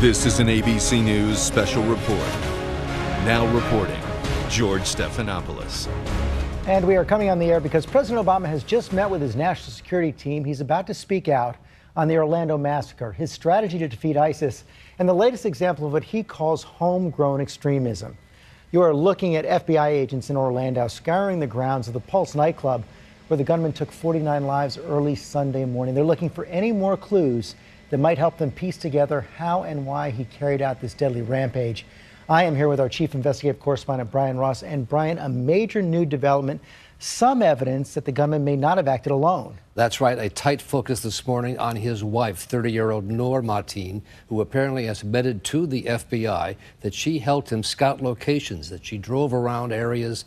This is an ABC News special report. Now reporting, George Stephanopoulos. And we are coming on the air because President Obama has just met with his national security team. He's about to speak out on the Orlando massacre, his strategy to defeat ISIS, and the latest example of what he calls homegrown extremism. You are looking at FBI agents in Orlando scouring the grounds of the Pulse nightclub where the gunman took 49 lives early Sunday morning. They're looking for any more clues that might help them piece together how and why he carried out this deadly rampage. I am here with our chief investigative correspondent, Brian Ross. And Brian, a major new development, some evidence that the gunman may not have acted alone. That's right. A tight focus this morning on his wife, 30-year-old Noor Mateen, who apparently has admitted to the FBI that she helped him scout locations, that she drove around areas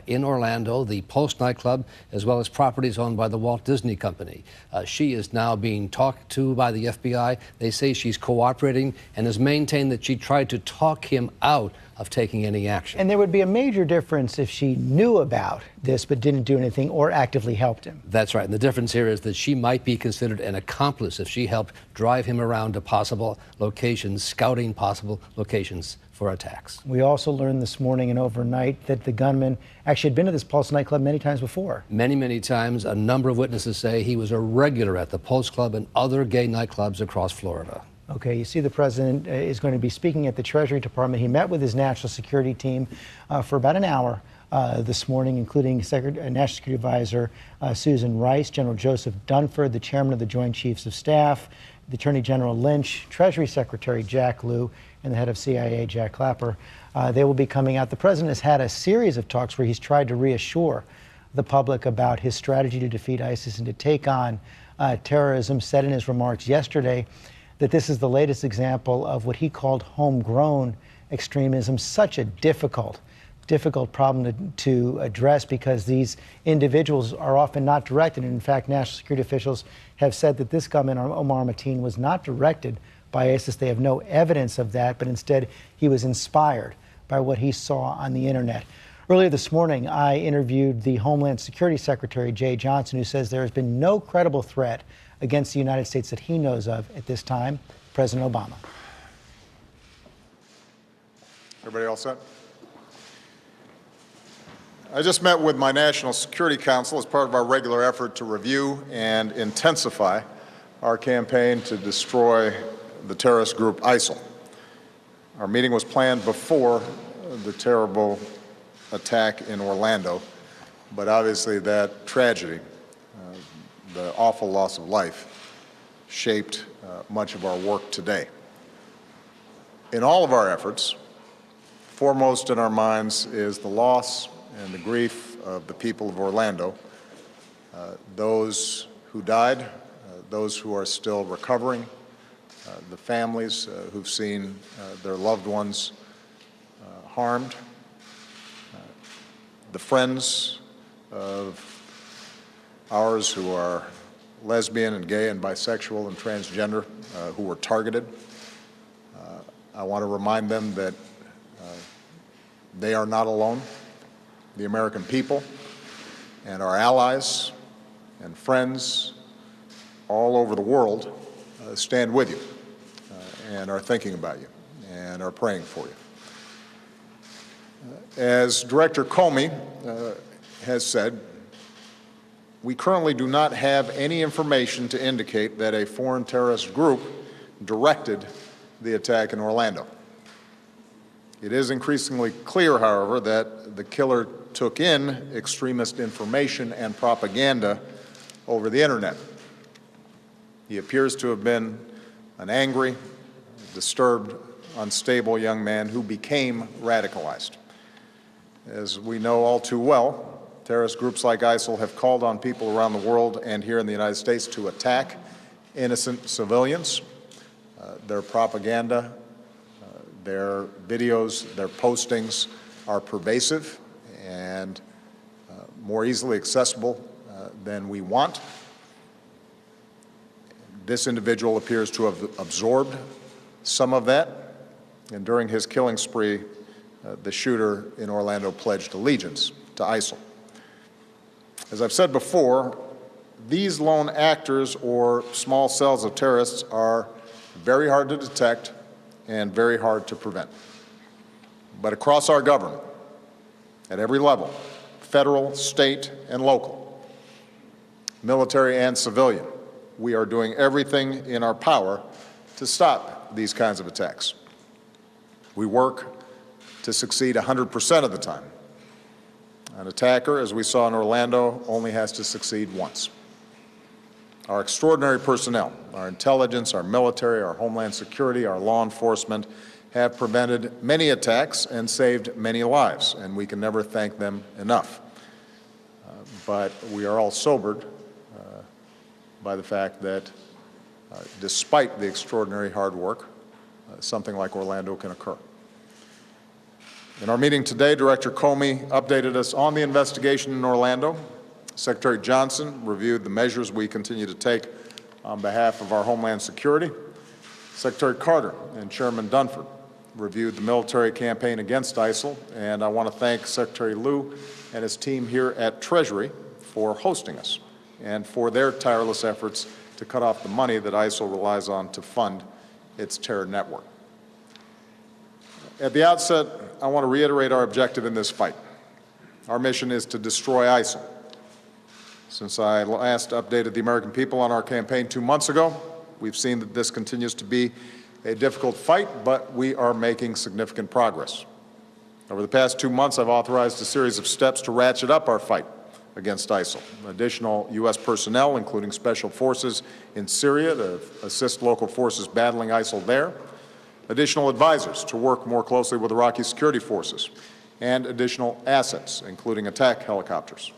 in Orlando, the Pulse nightclub, as well as properties owned by the Walt Disney Company. She is now being talked to by the FBI. They say she's cooperating and has maintained that she tried to talk him out of taking any action. And there would be a major difference if she knew about this but didn't do anything or actively helped him. That's right. And the difference here is that she might be considered an accomplice if she helped drive him around to possible locations, scouting possible locations for attacks. We also learned this morning and overnight that the gunman actually had been to this Pulse nightclub many times before. Many times. A number of witnesses say he was a regular at the Pulse Club and other gay nightclubs across Florida. Okay, you see the president is going to be speaking at the Treasury Department. He met with his national security team for about an hour this morning, including National Security Advisor Susan Rice, General Joseph Dunford, the chairman of the Joint Chiefs of Staff, the Attorney General Lynch, Treasury Secretary Jack Lew, and the head of CIA, Jack Clapper. They will be coming out. The president has had a series of talks where he's tried to reassure the public about his strategy to defeat ISIS and to take on terrorism, said in his remarks yesterday that this is the latest example of what he called homegrown extremism, such a difficult problem to address because these individuals are often not directed. And in fact, national security officials have said that this gunman, Omar Mateen, was not directed by ISIS. They have no evidence of that, but instead he was inspired by what he saw on the internet. Earlier this morning, I interviewed the Homeland Security Secretary, Jay Johnson, who says there has been no credible threat against the United States that he knows of at this time. President Obama. Everybody all set? I just met with my National Security Council as part of our regular effort to review and intensify our campaign to destroy the terrorist group ISIL. Our meeting was planned before the terrible attack in Orlando, but obviously that tragedy, the awful loss of life, shaped much of our work today. In all of our efforts, foremost in our minds is the loss and the grief of the people of Orlando, those who died, those who are still recovering, the families who've seen their loved ones harmed, the friends of ours who are lesbian and gay and bisexual and transgender who were targeted. I want to remind them that they are not alone. The American people and our allies and friends all over the world stand with you and are thinking about you and are praying for you. As Director Comey has said, we currently do not have any information to indicate that a foreign terrorist group directed the attack in Orlando. It is increasingly clear, however, that the killer took in extremist information and propaganda over the internet. He appears to have been an angry, disturbed, unstable young man who became radicalized. As we know all too well, terrorist groups like ISIL have called on people around the world and here in the United States to attack innocent civilians. Their propaganda, their videos, their postings are pervasive and more easily accessible than we want. This individual appears to have absorbed some of that, and during his killing spree, the shooter in Orlando pledged allegiance to ISIL. As I've said before, these lone actors or small cells of terrorists are very hard to detect and very hard to prevent. But across our government, at every level, federal, state, and local, military and civilian, we are doing everything in our power to stop these kinds of attacks. We work to succeed 100% of the time. An attacker, as we saw in Orlando, only has to succeed once. Our extraordinary personnel, our intelligence, our military, our homeland security, our law enforcement, have prevented many attacks and saved many lives, and we can never thank them enough. But we are all sobered by the fact that despite the extraordinary hard work, something like Orlando can occur. In our meeting today, Director Comey updated us on the investigation in Orlando. Secretary Johnson reviewed the measures we continue to take on behalf of our homeland security. Secretary Carter and Chairman Dunford reviewed the military campaign against ISIL, and I want to thank Secretary Lew and his team here at Treasury for hosting us and for their tireless efforts to cut off the money that ISIL relies on to fund its terror network. At the outset, I want to reiterate our objective in this fight. Our mission is to destroy ISIL. Since I last updated the American people on our campaign 2 months ago, we've seen that this continues to be a difficult fight, but we are making significant progress. Over the past 2 months, I've authorized a series of steps to ratchet up our fight against ISIL. Additional U.S. personnel, including special forces in Syria to assist local forces battling ISIL there, additional advisors to work more closely with Iraqi security forces, and additional assets, including attack helicopters,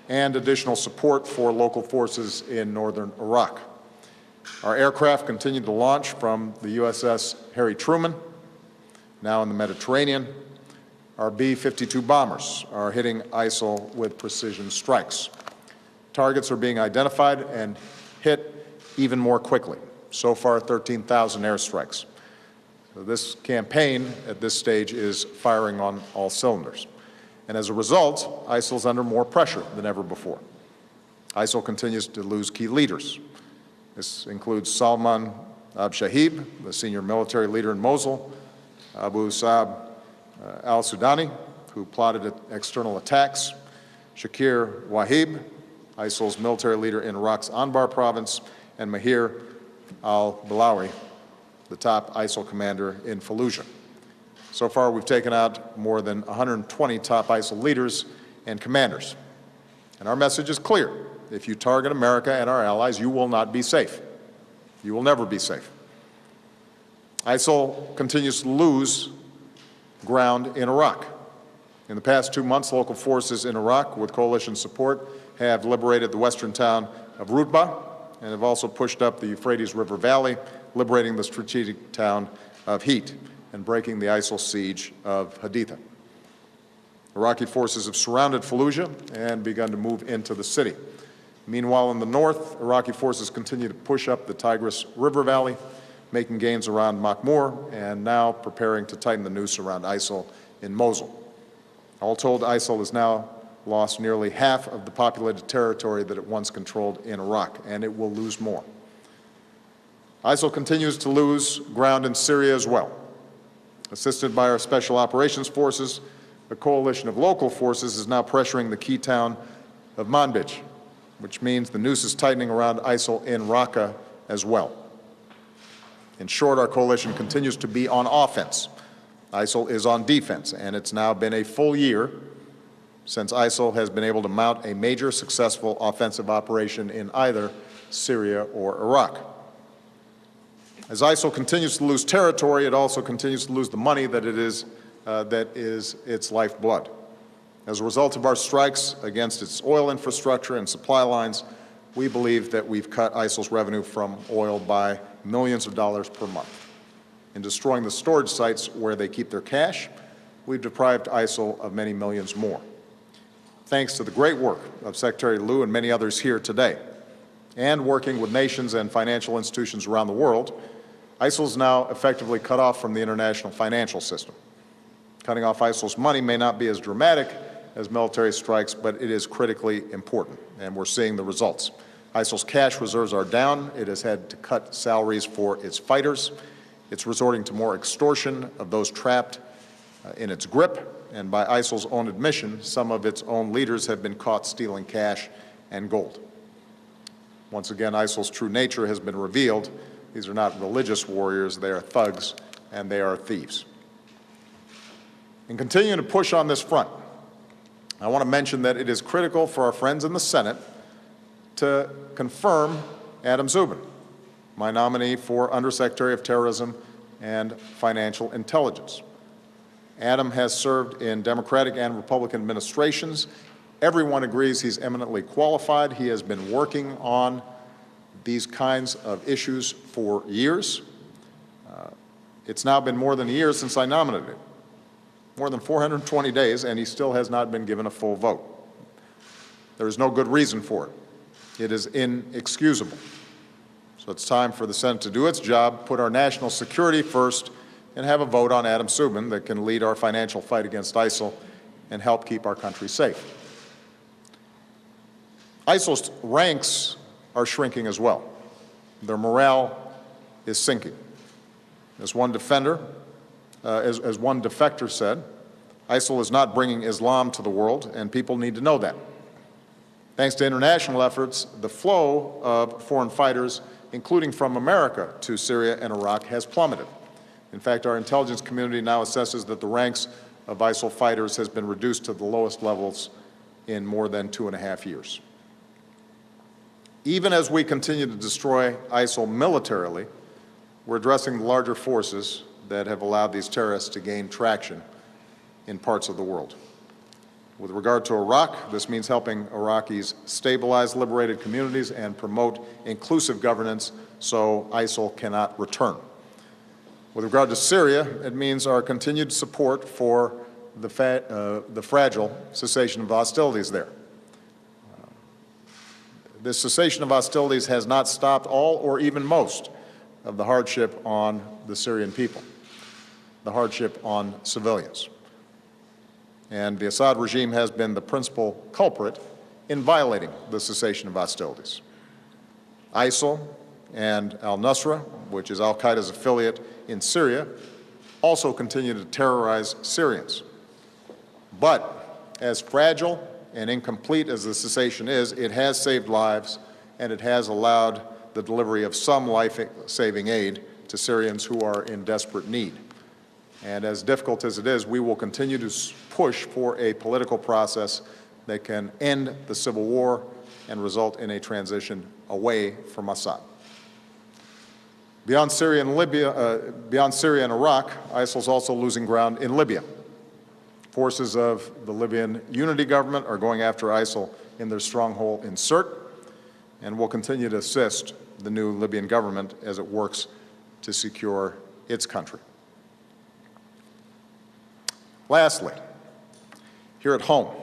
and additional support for local forces in northern Iraq. Our aircraft continue to launch from the USS Harry Truman, now in the Mediterranean. Our B-52 bombers are hitting ISIL with precision strikes. Targets are being identified and hit even more quickly. So far, 13,000 airstrikes. So this campaign at this stage is firing on all cylinders. And as a result, ISIL is under more pressure than ever before. ISIL continues to lose key leaders. This includes Salman Abshahib, the senior military leader in Mosul, Abu Saab al-Sudani, who plotted external attacks, Shakir Wahib, ISIL's military leader in Iraq's Anbar province, and Mahir al-Balawi, the top ISIL commander in Fallujah. So far, we've taken out more than 120 top ISIL leaders and commanders. And our message is clear. If you target America and our allies, you will not be safe. You will never be safe. ISIL continues to lose ground in Iraq. In the past 2 months, local forces in Iraq, with coalition support, have liberated the western town of Rutbah and have also pushed up the Euphrates River Valley, liberating the strategic town of Heat and breaking the ISIL siege of Haditha. Iraqi forces have surrounded Fallujah and begun to move into the city. Meanwhile, in the north, Iraqi forces continue to push up the Tigris River Valley, making gains around Makhmur, and now preparing to tighten the noose around ISIL in Mosul. All told, ISIL has now lost nearly half of the populated territory that it once controlled in Iraq, and it will lose more. ISIL continues to lose ground in Syria as well. Assisted by our Special Operations Forces, a coalition of local forces is now pressuring the key town of Manbij, which means the noose is tightening around ISIL in Raqqa as well. In short, our coalition continues to be on offense. ISIL is on defense, and it's now been a full year since ISIL has been able to mount a major successful offensive operation in either Syria or Iraq. As ISIL continues to lose territory, it also continues to lose the money that is its lifeblood. As a result of our strikes against its oil infrastructure and supply lines, we believe that we've cut ISIL's revenue from oil by millions of dollars per month. In destroying the storage sites where they keep their cash, we've deprived ISIL of many millions more. Thanks to the great work of Secretary Lew and many others here today, and working with nations and financial institutions around the world, ISIL is now effectively cut off from the international financial system. Cutting off ISIL's money may not be as dramatic as military strikes, but it is critically important, and we're seeing the results. ISIL's cash reserves are down. It has had to cut salaries for its fighters, It's resorting to more extortion of those trapped in its grip, and by ISIL's own admission, some of its own leaders have been caught stealing cash and gold. Once again, ISIL's true nature has been revealed. These are not religious warriors, they are thugs and they are thieves. In continuing to push on this front, I want to mention that it is critical for our friends in the Senate to confirm Adam Zubin, my nominee for Undersecretary of Terrorism and Financial Intelligence. Adam has served in Democratic and Republican administrations. Everyone agrees he's eminently qualified. He has been working on these kinds of issues for years. It's now been more than a year since I nominated him, more than 420 days, and he still has not been given a full vote. There is no good reason for it. It is inexcusable. So it's time for the Senate to do its job, put our national security first, and have a vote on Adam Zubin that can lead our financial fight against ISIL and help keep our country safe. ISIL's ranks are shrinking as well. Their morale is sinking. As one defector said, ISIL is not bringing Islam to the world, and people need to know that. Thanks to international efforts, the flow of foreign fighters, including from America to Syria and Iraq, has plummeted. In fact, our intelligence community now assesses that the ranks of ISIL fighters has been reduced to the lowest levels in more than 2.5 years. Even as we continue to destroy ISIL militarily, we're addressing the larger forces that have allowed these terrorists to gain traction in parts of the world. With regard to Iraq, this means helping Iraqis stabilize liberated communities and promote inclusive governance so ISIL cannot return. With regard to Syria, it means our continued support for the fragile cessation of hostilities there. This cessation of hostilities has not stopped all or even most of the hardship on the Syrian people, the hardship on civilians. And the Assad regime has been the principal culprit in violating the cessation of hostilities. ISIL and al-Nusra, which is al-Qaeda's affiliate in Syria, also continue to terrorize Syrians. But as fragile and incomplete as the cessation is, it has saved lives and it has allowed the delivery of some life-saving aid to Syrians who are in desperate need. And as difficult as it is, we will continue to push for a political process that can end the civil war and result in a transition away from Assad. Beyond Syria and Iraq, ISIL is also losing ground in Libya. Forces of the Libyan unity government are going after ISIL in their stronghold in Sirte, and will continue to assist the new Libyan government as it works to secure its country. Lastly, here at home,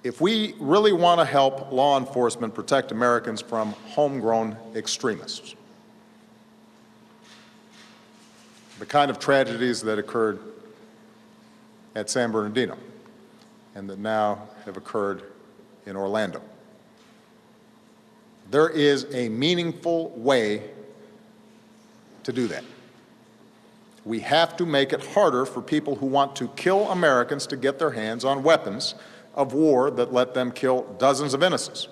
if we really want to help law enforcement protect Americans from homegrown extremists, the kind of tragedies that occurred at San Bernardino and that now have occurred in Orlando, there is a meaningful way to do that. We have to make it harder for people who want to kill Americans to get their hands on weapons of war that let them kill dozens of innocents.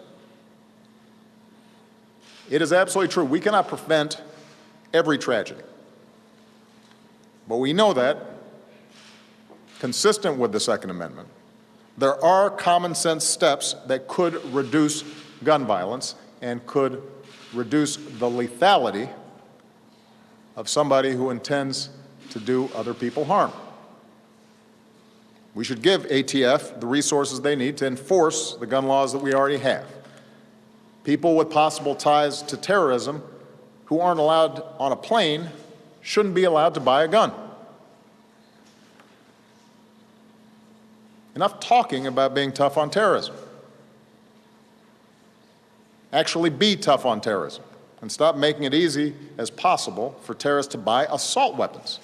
It is absolutely true. We cannot prevent every tragedy. But we know that, consistent with the Second Amendment, there are common sense steps that could reduce gun violence and could reduce the lethality of somebody who intends to do other people harm. We should give ATF the resources they need to enforce the gun laws that we already have. People with possible ties to terrorism who aren't allowed on a plane shouldn't be allowed to buy a gun. Enough talking about being tough on terrorism. Actually be tough on terrorism and stop making it easy as possible for terrorists to buy assault weapons.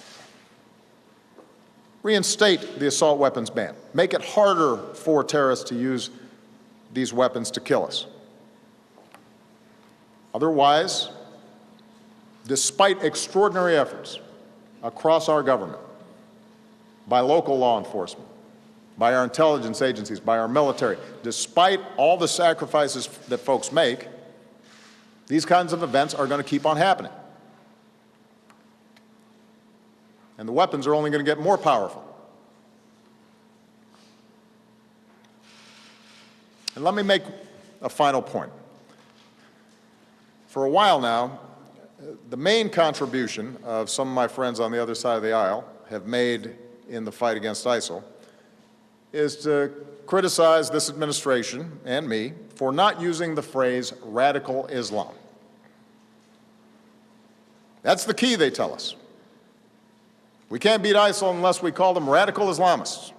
Reinstate the assault weapons ban. Make it harder for terrorists to use these weapons to kill us. Otherwise, despite extraordinary efforts across our government, by local law enforcement, by our intelligence agencies, by our military, despite all the sacrifices that folks make, these kinds of events are going to keep on happening. And the weapons are only going to get more powerful. And let me make a final point. For a while now, the main contribution of some of my friends on the other side of the aisle have made in the fight against ISIL is to criticize this administration and me for not using the phrase radical Islam. That's the key, they tell us. We can't beat ISIL unless we call them radical Islamists.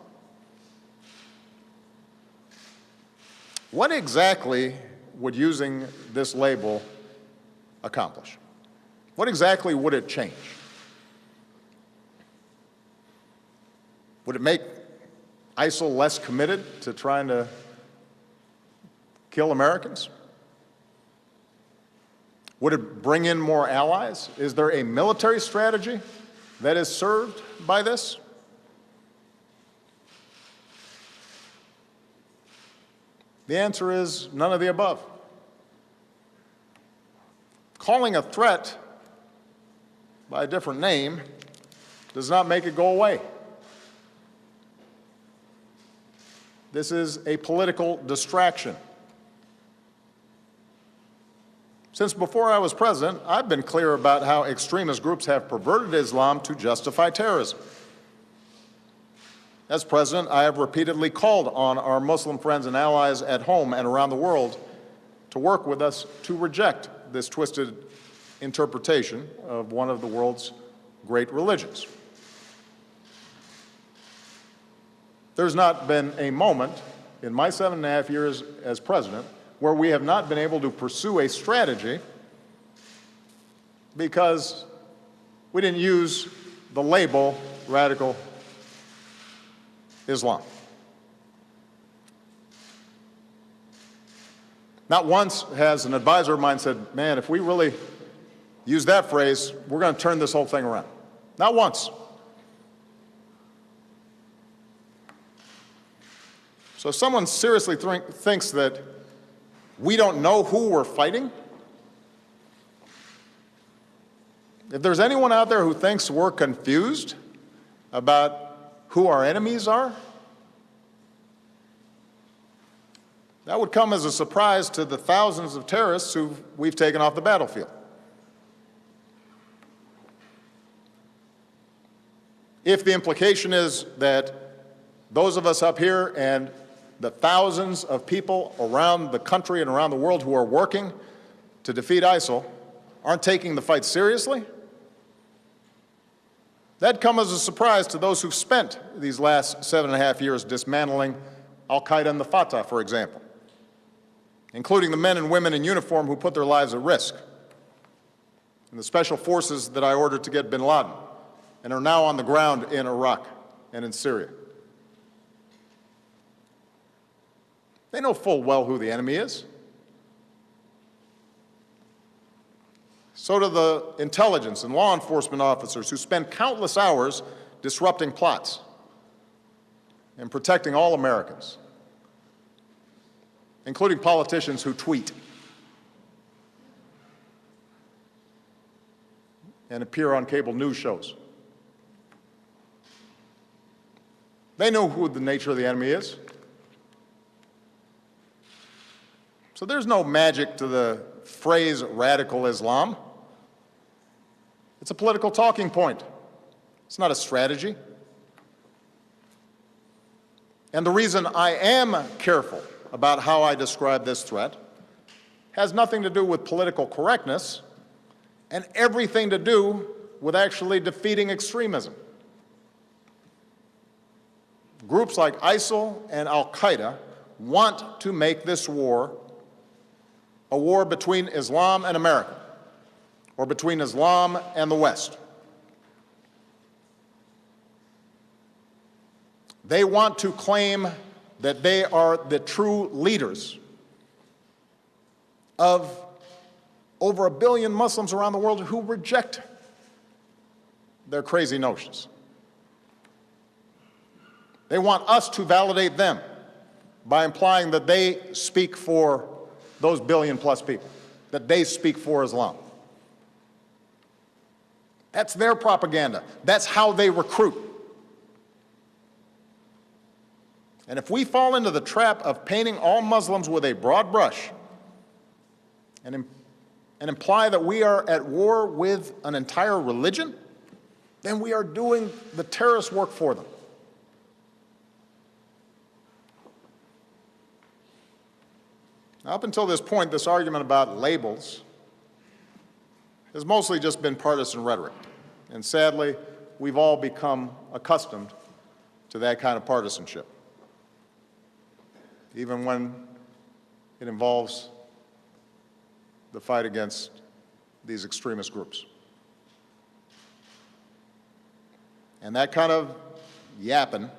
What exactly would using this label accomplish? What exactly would it change? Would it make ISIL less committed to trying to kill Americans? Would it bring in more allies? Is there a military strategy that is served by this? The answer is none of the above. Calling a threat by a different name does not make it go away. This is a political distraction. Since before I was president, I've been clear about how extremist groups have perverted Islam to justify terrorism. As president, I have repeatedly called on our Muslim friends and allies at home and around the world to work with us to reject this twisted interpretation of one of the world's great religions. There's not been a moment in my 7.5 years as president where we have not been able to pursue a strategy because we didn't use the label radical Islam. Not once has an advisor of mine said, man, if we really use that phrase, we're going to turn this whole thing around. Not once. So if someone seriously thinks that we don't know who we're fighting, if there's anyone out there who thinks we're confused about who our enemies are, that would come as a surprise to the thousands of terrorists who we've taken off the battlefield. If the implication is that those of us up here and the thousands of people around the country and around the world who are working to defeat ISIL aren't taking the fight seriously, that'd come as a surprise to those who've spent these last 7.5 years dismantling al-Qaeda and the Fatah, for example, including the men and women in uniform who put their lives at risk, and the special forces that I ordered to get bin Laden and are now on the ground in Iraq and in Syria. They know full well who the enemy is. So do the intelligence and law enforcement officers who spend countless hours disrupting plots and protecting all Americans, including politicians who tweet and appear on cable news shows. They know who the nature of the enemy is. So there's no magic to the phrase radical Islam. It's a political talking point. It's not a strategy. And the reason I am careful about how I describe this threat has nothing to do with political correctness and everything to do with actually defeating extremism. Groups like ISIL and al-Qaeda want to make this war a war between Islam and America, or between Islam and the West. They want to claim that they are the true leaders of over 1 billion Muslims around the world who reject their crazy notions. They want us to validate them by implying that they speak for those billion-plus people, that they speak for Islam. That's their propaganda. That's how they recruit. And if we fall into the trap of painting all Muslims with a broad brush and imply that we are at war with an entire religion, then we are doing the terrorist work for them. Now, up until this point, this argument about labels has mostly just been partisan rhetoric. And sadly, we've all become accustomed to that kind of partisanship, even when it involves the fight against these extremist groups. And that kind of yapping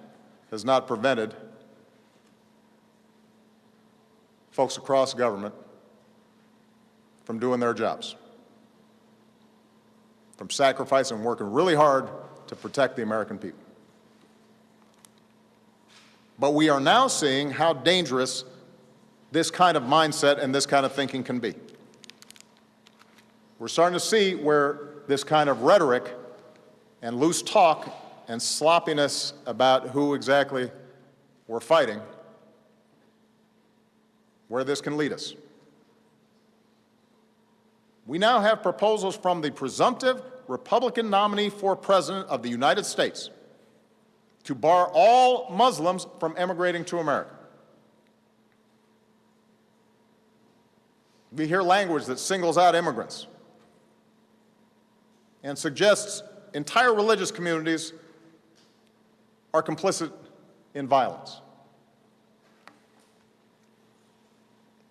has not prevented folks across government from doing their jobs, from sacrificing and working really hard to protect the American people. But we are now seeing how dangerous this kind of mindset and this kind of thinking can be. We're starting to see where this kind of rhetoric and loose talk and sloppiness about who exactly we're fighting, where this can lead us. We now have proposals from the presumptive Republican nominee for President of the United States to bar all Muslims from emigrating to America. We hear language that singles out immigrants and suggests entire religious communities are complicit in violence.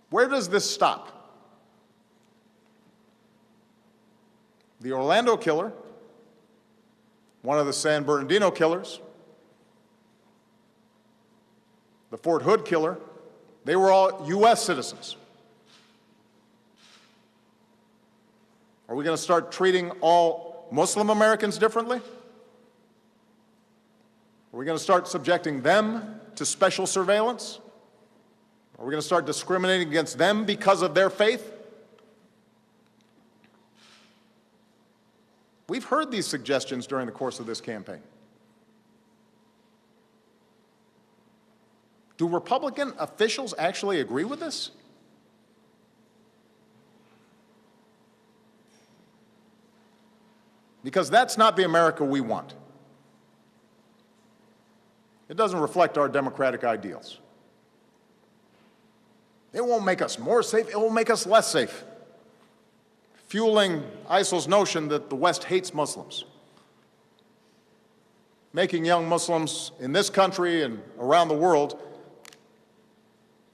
Where does this stop? The Orlando killer, one of the San Bernardino killers, the Fort Hood killer, they were all U.S. citizens. Are we going to start treating all Muslim Americans differently? Are we going to start subjecting them to special surveillance? Are we going to start discriminating against them because of their faith? We've heard these suggestions during the course of this campaign. Do Republican officials actually agree with this? Because that's not the America we want. It doesn't reflect our democratic ideals. It won't make us more safe, it will make us less safe, fueling ISIL's notion that the West hates Muslims, making young Muslims in this country and around the world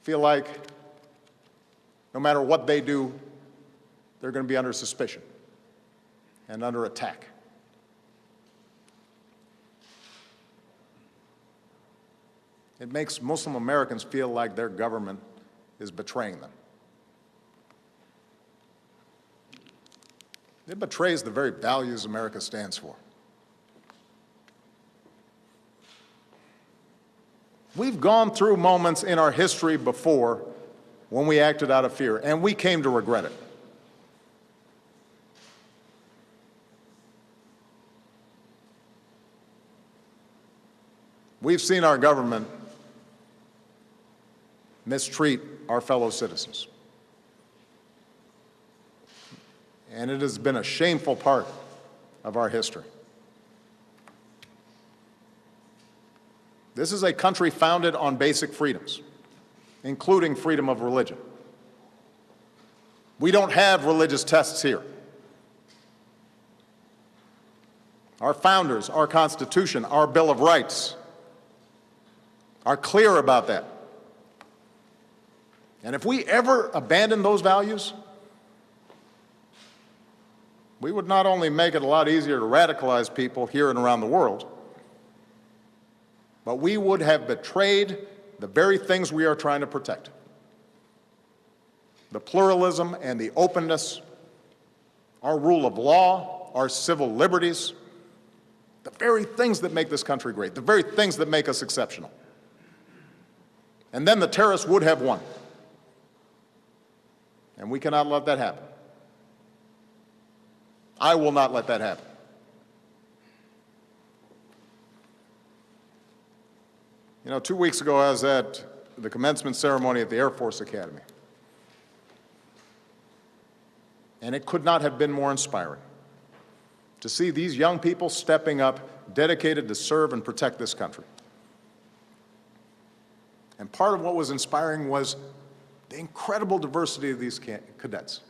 feel like no matter what they do, they're going to be under suspicion and under attack. It makes Muslim Americans feel like their government is betraying them. It betrays the very values America stands for. We've gone through moments in our history before when we acted out of fear, and we came to regret it. We've seen our government mistreat our fellow citizens. And it has been a shameful part of our history. This is a country founded on basic freedoms, including freedom of religion. We don't have religious tests here. Our founders, our Constitution, our Bill of Rights are clear about that. And if we ever abandon those values, we would not only make it a lot easier to radicalize people here and around the world, but we would have betrayed the very things we are trying to protect: the pluralism and the openness our rule of law, our civil liberties, the very things that make this country great, the very things that make us exceptional. And then the terrorists would have won. And we cannot let that happen. I will not let that happen. You know, 2 weeks ago I was at the commencement ceremony at the Air Force Academy. And it could not have been more inspiring to see these young people stepping up, dedicated to serve and protect this country. And part of what was inspiring was the incredible diversity of these cadets.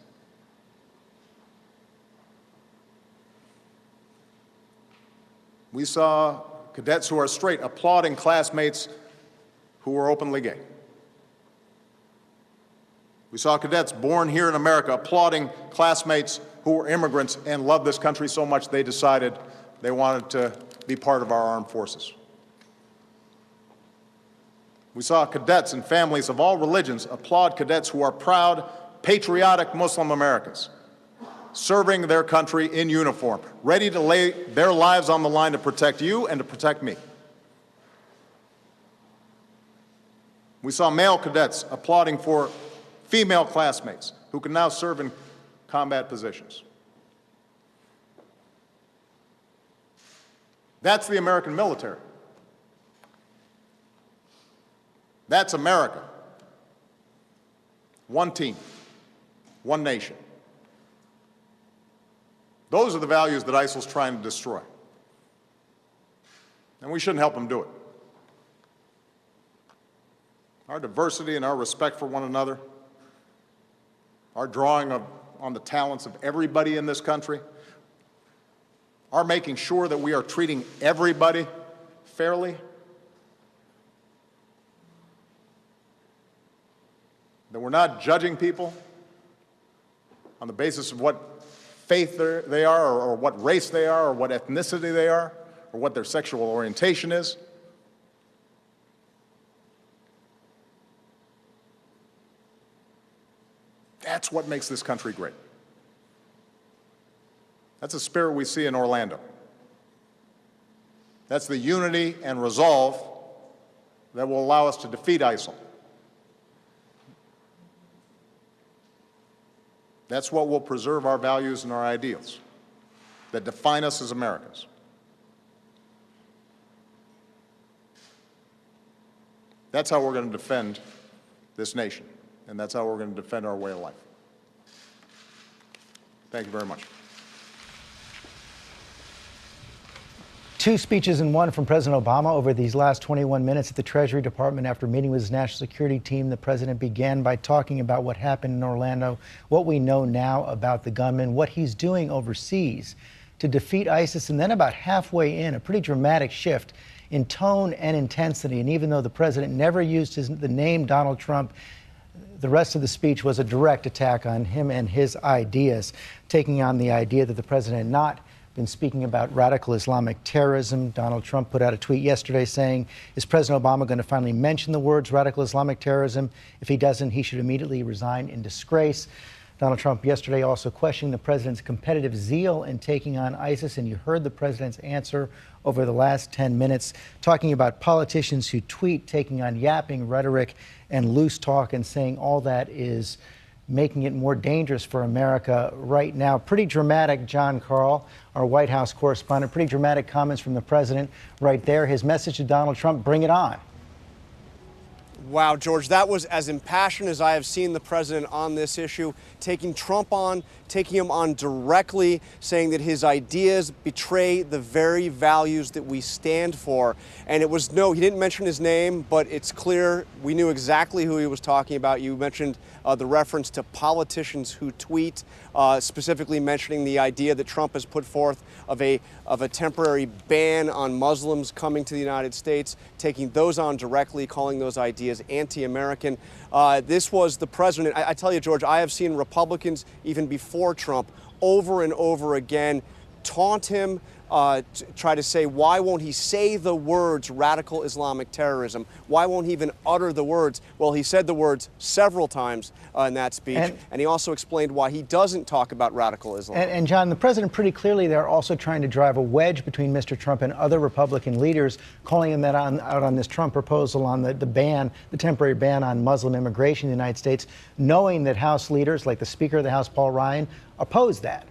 We saw cadets who are straight applauding classmates who were openly gay. We saw cadets born here in America applauding classmates who were immigrants and loved this country so much they decided they wanted to be part of our armed forces. We saw cadets and families of all religions applaud cadets who are proud, patriotic Muslim Americans, serving their country in uniform, ready to lay their lives on the line to protect you and to protect me. We saw male cadets applauding for female classmates who can now serve in combat positions. That's the American military. That's America. One team, one nation. Those are the values that ISIL's trying to destroy. And we shouldn't help them do it. Our diversity and our respect for one another, our drawing on the talents of everybody in this country, our making sure that we are treating everybody fairly, that we're not judging people on the basis of what faith they are, or what race they are, or what ethnicity they are, or what their sexual orientation is. That's what makes this country great. That's the spirit we see in Orlando. That's the unity and resolve that will allow us to defeat ISIL. That's what will preserve our values and our ideals that define us as Americans. That's how we're going to defend this nation, and that's how we're going to defend our way of life. Thank you very much. Two speeches in one from President Obama over these last 21 minutes at the Treasury Department. After meeting with his national security team, the president began by talking about what happened in Orlando, what we know now about the gunman, what he's doing overseas to defeat ISIS, and then about halfway in, a pretty dramatic shift in tone and intensity. And even though the president never used the name Donald Trump, the rest of the speech was a direct attack on him and his ideas, taking on the idea that the president had not been speaking about radical Islamic terrorism. Donald Trump put out a tweet yesterday saying, is President Obama going to finally mention the words radical Islamic terrorism? If he doesn't, he should immediately resign in disgrace. Donald Trump yesterday also questioning the president's competitive zeal in taking on ISIS, and you heard the president's answer over the last 10 minutes, talking about politicians who tweet, taking on yapping rhetoric and loose talk, and saying all that is making it more dangerous for America right now. Pretty dramatic, John Carl, our White House correspondent, pretty dramatic comments from the president right there. His message to Donald Trump, bring it on. Wow, George, that was as impassioned as I have seen the president on this issue, taking Trump on, taking him on directly, saying that his ideas betray the very values that we stand for. And it was, no, he didn't mention his name, but it's clear we knew exactly who he was talking about. You mentioned the reference to politicians who tweet, specifically mentioning the idea that Trump has put forth of a temporary ban on Muslims coming to the United States, taking those on directly, calling those ideas anti-American. This was the president. I tell you, George, I have seen Republicans, even before Trump, over and over again, taunt him, try to say, why won't he say the words radical Islamic terrorism? Why won't he even utter the words? Well, he said the words several times in that speech, and he also explained why he doesn't talk about radical Islam. And John, the president pretty clearly they're also trying to drive a wedge between Mr. Trump and other Republican leaders, calling him out on this Trump proposal on the temporary ban on Muslim immigration in the United States, knowing that House leaders like the Speaker of the House, Paul Ryan, oppose that.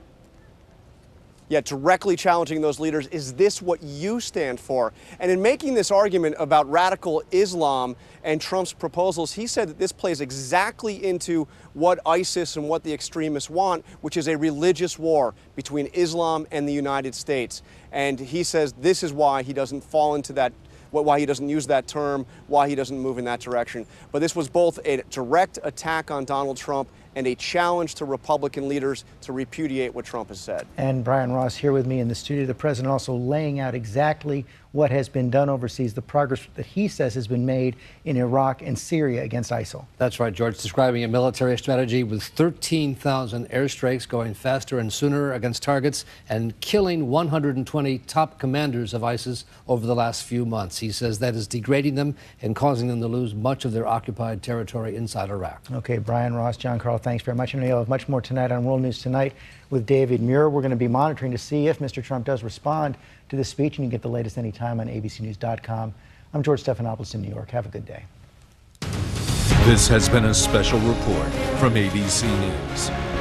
Yeah, directly challenging those leaders, is this what you stand for? And in making this argument about radical Islam and Trump's proposals, he said that this plays exactly into what ISIS and what the extremists want, which is a religious war between Islam and the United States. And he says this is why he doesn't fall into that, why he doesn't use that term, why he doesn't move in that direction. But this was both a direct attack on Donald Trump and a challenge to Republican leaders to repudiate what Trump has said. And Brian Ross here with me in the studio. The president also laying out exactly what has been done overseas, the progress that he says has been made in Iraq and Syria against ISIL. That's right, George, describing a military strategy with 13,000 airstrikes going faster and sooner against targets and killing 120 top commanders of ISIS over the last few months. He says that is degrading them and causing them to lose much of their occupied territory inside Iraq. Okay, Brian Ross, John Carl, thanks very much. And you'll have much more tonight on World News Tonight with David Muir. We're going to be monitoring to see if Mr. Trump does respond to this speech, and you can get the latest anytime on abcnews.com. I'm George Stephanopoulos in New York. Have a good day. This has been a special report from ABC News.